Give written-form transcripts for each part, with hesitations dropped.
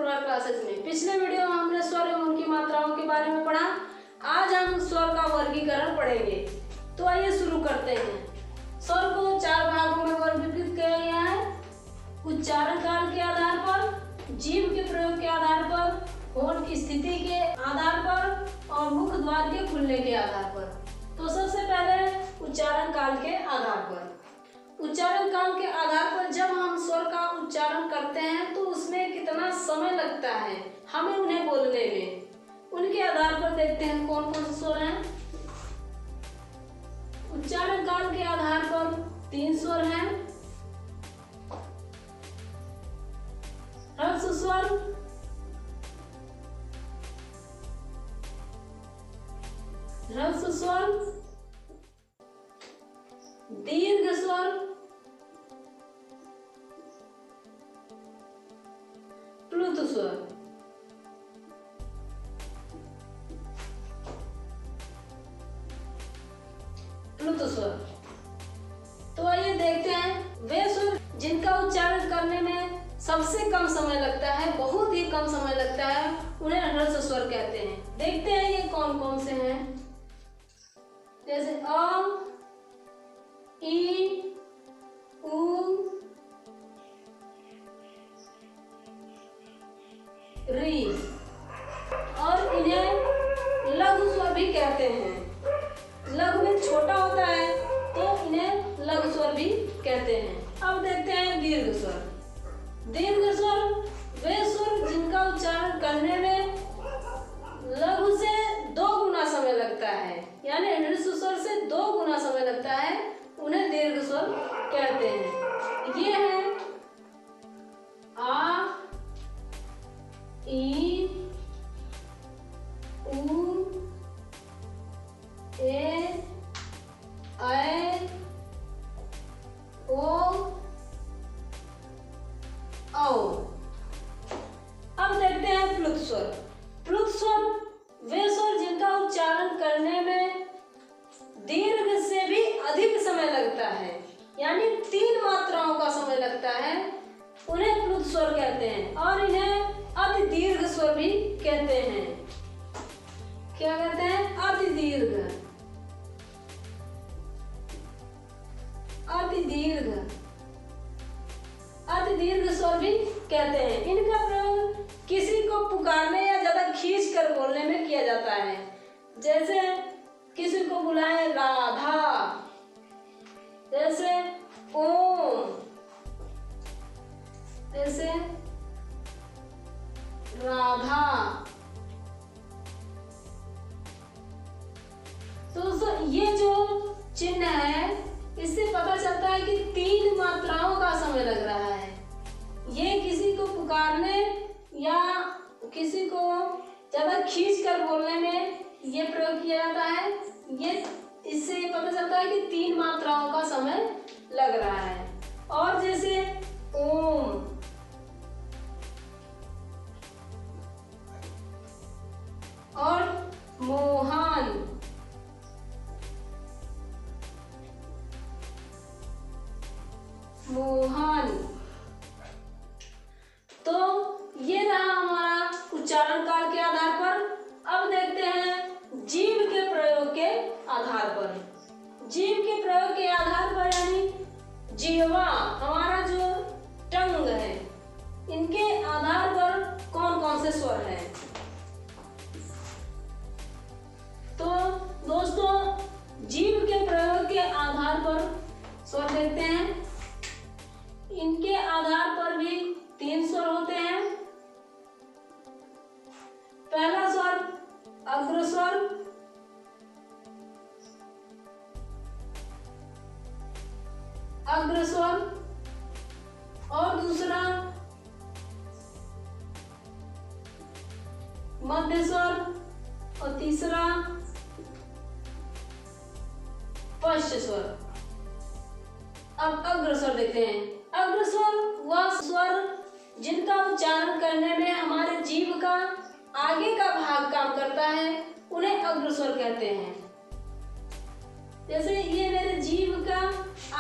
Plural classes में। पिछले video में हमने स्वर एवं उनकी मात्राओं के बारे में पढ़ा। आज हम स्वर का वर्गीकरण पढ़ेंगे। तो आइए शुरू करते हैं। स्वर को 4 भागों में वर्गीकृत किया गया है। उच्चारण काल के आधार पर, जीभ के प्रयोग के आधार पर, होंठ की स्थिति के आधार पर और मुख द्वार के खुलने के आधार पर। तो सबसे पहले उच्चारण काल के आधार पर। उच्चारण काल के आधार पर जब हम स्वर का उच्चारण करते हैं तो उसमें कितना समय लगता है हमें उन्हें बोलने में, उनके आधार पर देखते हैं कौन कौन से स्वर हैं। उच्चारण काल के आधार पर 3 स्वर हैं। ह्रस्व स्वर, ह्रस्व स्वर, दीर्घ स्वर, प्लुत स्वर। प्लुत स्वर। तो आइए देखते हैं वे स्वर जिनका उच्चारण करने में सबसे कम समय लगता है, बहुत ही कम समय लगता है, उन्हें ह्रस्व स्वर कहते हैं। देखते हैं ये कौन कौन से हैं। जैसे अ, ई, उ, री, और इन्हें लघु स्वर भी कहते हैं। लघु में छोटा होता है तो इन्हें लघु स्वर भी कहते हैं। अब देखते हैं दीर्घ स्वर। दीर्घ स्वर वे स्वर जिनका उच्चारण करने में लघु से 2 गुना समय लगता है, यानी ह्रस्व स्वर से 2 गुना समय लगता है, उन्हें दीर्घ स्वर कहते हैं। ये है आ, ई, उ, ए, ऐ, ओ, औ। अब देखते हैं प्लुत स्वर। प्लुत स्वर वे स्वर जिनका उच्चारण करने में दीर्घ से भी अधिक समय लगता है, यानी 3 मात्राओं का समय लगता है, उन्हें प्लुत स्वर कहते हैं। और इन्हें अति दीर्घ स्वर भी कहते हैं। क्या कहते हैं? अति दीर्घ, अति दीर्घ, अति दीर्घ स्वर भी कहते हैं। इनका प्रयोग किसी को पुकारने या ज्यादा खींच कर बोलने में किया जाता है। जैसे किसी को बुलाए राधा, जैसे ओम, जैसे राधा। तो ये जो चिन्ह है इससे पता चलता है कि 3 मात्राओं का समय लग रहा है। ये किसी को पुकारने या किसी को ज्यादा खींच कर बोलने में ये प्रयोग किया जाता है। ये इससे पता चलता है कि 3 मात्राओं का समय लग रहा है। और जैसे ओम, और मोहन, मोहन। तो ये रहा हमारा उच्चारण काल के आधार पर। अब देखते हैं जीभ के प्रयोग के आधार पर। जीभ के प्रयोग के आधार पर यानी जिह्वा, हमारा जो टंग है, इनके आधार पर कौन कौन से स्वर हैं। तो दोस्तों जीभ के प्रयोग के आधार पर स्वर देखते हैं। इनके आधार पर भी 3 स्वर होते हैं। पहला स्वर अग्रस्वर, अग्रस्वर, और दूसरा मध्य स्वर, और तीसरा पश्च स्वर। अब अग्रस्वर देखते हैं। अग्रस्वर वह स्वर जिनका उच्चारण करने में हमारे जीभ का आगे का भाग काम करता है, उन्हें अग्रस्वर कहते हैं। जैसे ये मेरे जीभ का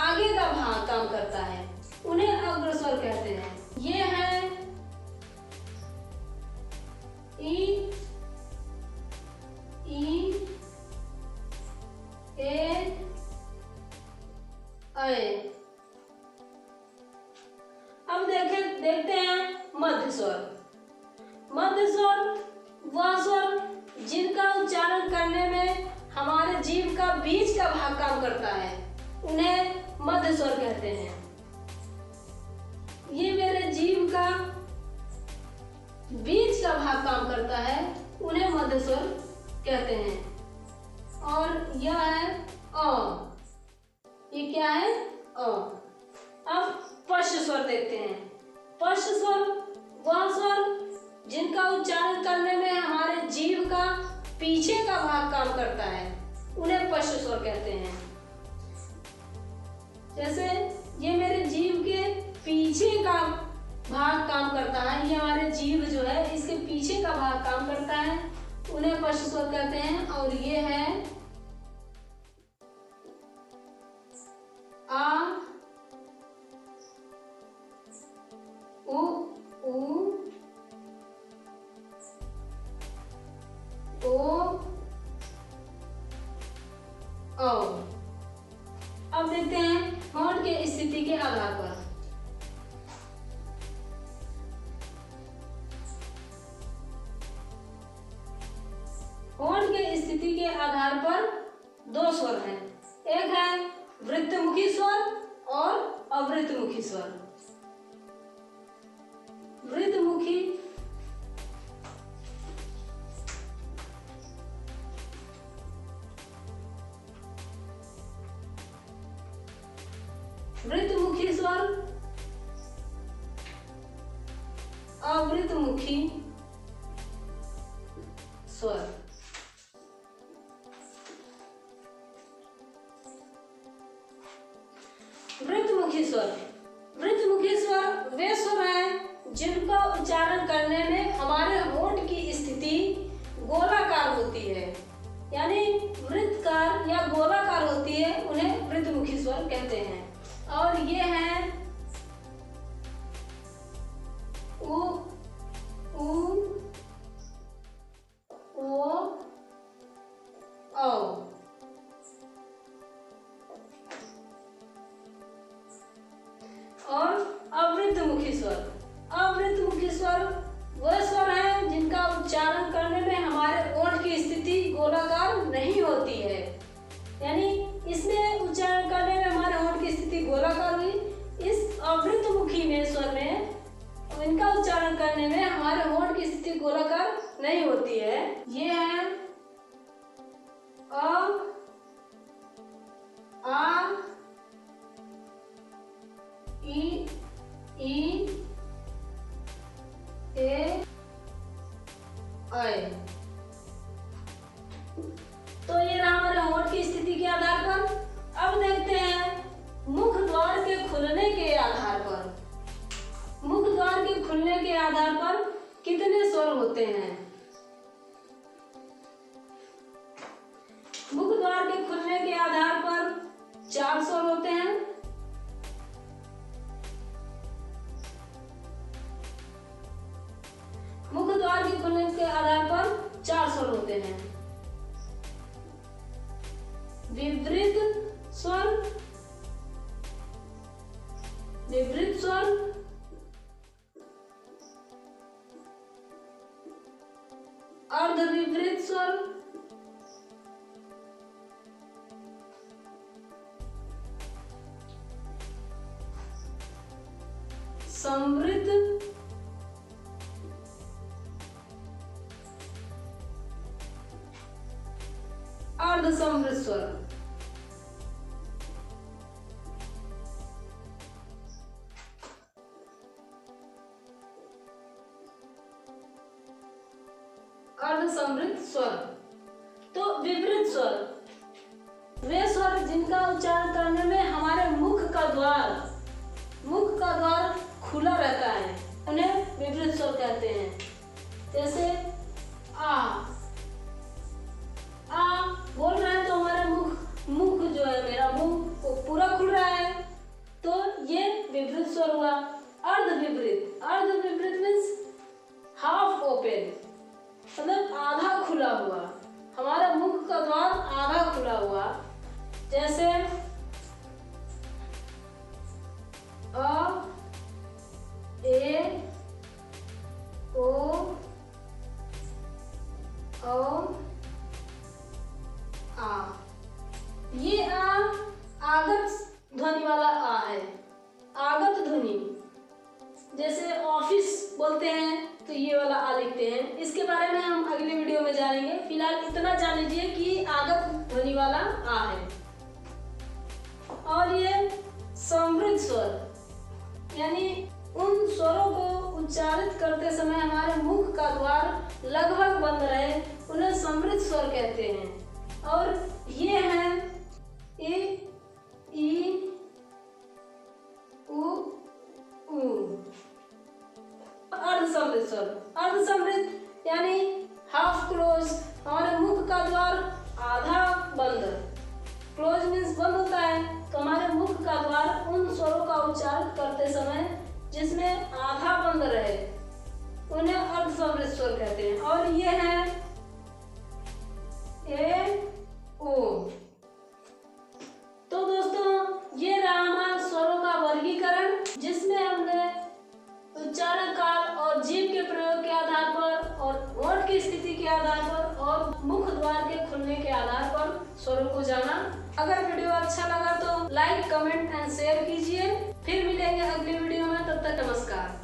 आगे का भाग काम करता है, उन्हें अग्रस्वर कहते हैं। ये है ई ई ए ऐ। अब देखते हैं मध्य स्वर। मध्य स्वर वह स्वर जिनका उच्चारण करने में हमारे जीभ का बीच का भाग काम करता है, उन्हें मध्य स्वर कहते हैं। ये मेरे जीभ का बीच का भाग काम करता है, उन्हें मध्य स्वर कहते हैं। और यह है अ। ये क्या है? अ। अब पश्च स्वर देखते हैं। पश्च स्वर वह स्वर जिनका उच्चारण करने में हमारे जीभ का पीछे का भाग काम करता है, उन्हें पश्च स्वर कहते हैं। जैसे ये मेरे जीभ के पीछे का भाग काम करता है, ये हमारे जीभ जो है इसके पीछे का भाग काम करता है, उन्हें पश्च स्वर कहते हैं। और ये है आ, उ, ओ, औ। अब देखते हैं होंठ के स्थिति के आधार पर। होंठ के स्थिति के आधार पर दो स्वर हैं। एक है वृत्तमुखी स्वर और अवृत्तमुखी स्वर। वृत्तमुखी वृत्तमुखी स्वर, अवृत्तमुखी स्वर। वृत्तमुखी स्वर, वृत्तमुखी स्वर वे स्वर हैं जिनका उच्चारण करने में हमारे होंठ की स्थिति गोलाकार होती है, यानी वृत्तकार या गोलाकार होती है, उन्हें वृत्तमुखी स्वर कहते हैं। और ये है उ, ओ, औ। और अवृत्तमुखी स्वर, अवृत्तमुखी स्वर वह स्वर हैं जिनका उच्चारण करने में हमारे ओठ की स्थिति गोलाकार नहीं होती है, यानी इसमें उच्चारण करने में हमारे होंठ की स्थिति गोलाकार हुई। इस अवृत्तमुखी में स्वर में इनका उच्चारण करने में हमारे होंठ की स्थिति गोलाकार नहीं होती है। ये है अ, आ, ई, ए, ऐ। तो ये रहा हमारे होंठ की स्थिति के आधार पर। अब देखते हैं मुख द्वार के खुलने के आधार पर। मुख द्वार के खुलने के आधार पर कितने स्वर होते हैं? मुख द्वार के खुलने के आधार पर 4 स्वर होते हैं। मुख द्वार के खुलने के आधार पर 4 स्वर होते हैं। विवृत स्वर, विवृत स्वर, अर्धविवृत स्वर, संवृत, अर्धसंवृत स्वर। अर्धसंवृत स्वर। तो विवृत स्वर वे स्वर जिनका उच्चारण करने में हमारे मुख का द्वार खुला रहता है, उन्हें विवृत स्वर कहते हैं। जैसे आ बोल रहे हैं तो हमारा मुख जो है, मेरा मुंह वो पूरा खुल रहा है, तो ये विवृत स्वर हुआ। अर्धविवृत, अर्धविवृत मीन्स हाफ ओपन, खुला हुआ, हमारा मुख का द्वार आधा खुला हुआ, जैसे अ, ए, ओ, औ, आ। ये आ आगत ध्वनि वाला आ है, आगत ध्वनि। जैसे ऑफिस बोलते हैं तो ये वाला आ लिखते हैं। इसके बारे में हम अगले वीडियो में जानेंगे। फिलहाल इतना जान लीजिए कि आगत ध्वनि वाला आ है। और ये समृद्ध स्वर, यानी उन स्वरों को उच्चारित करते समय हमारे मुख का द्वार लगभग बंद रहे, उन्हें समृद्ध स्वर कहते हैं। और ये है ए, ई, उ, अर्धसमृद्ध स्वर। अर्धसमृद्ध यानी हाफ क्लोज, हमारे मुख का द्वार आधा बंद। क्लोज मीन्स बंद होता है, तो हमारे मुख का द्वार उन स्वरों का उच्चारण करते समय जिसमें आधा बंद रहे, उन्हें अर्धसमृद्ध स्वर कहते हैं। और ये है ए, ओ। तो दोस्तों ये रहा हमारा स्वरों का वर्गीकरण, जिसमें हमने उच्चारण काल और जीभ के प्रयोग के आधार पर और होंठ की स्थिति के आधार पर और मुख द्वार के खुलने के आधार पर स्वरों को जाना। अगर वीडियो अच्छा लगा तो लाइक, कमेंट एंड शेयर कीजिए। फिर मिलेंगे अगली वीडियो में, तब तक नमस्कार।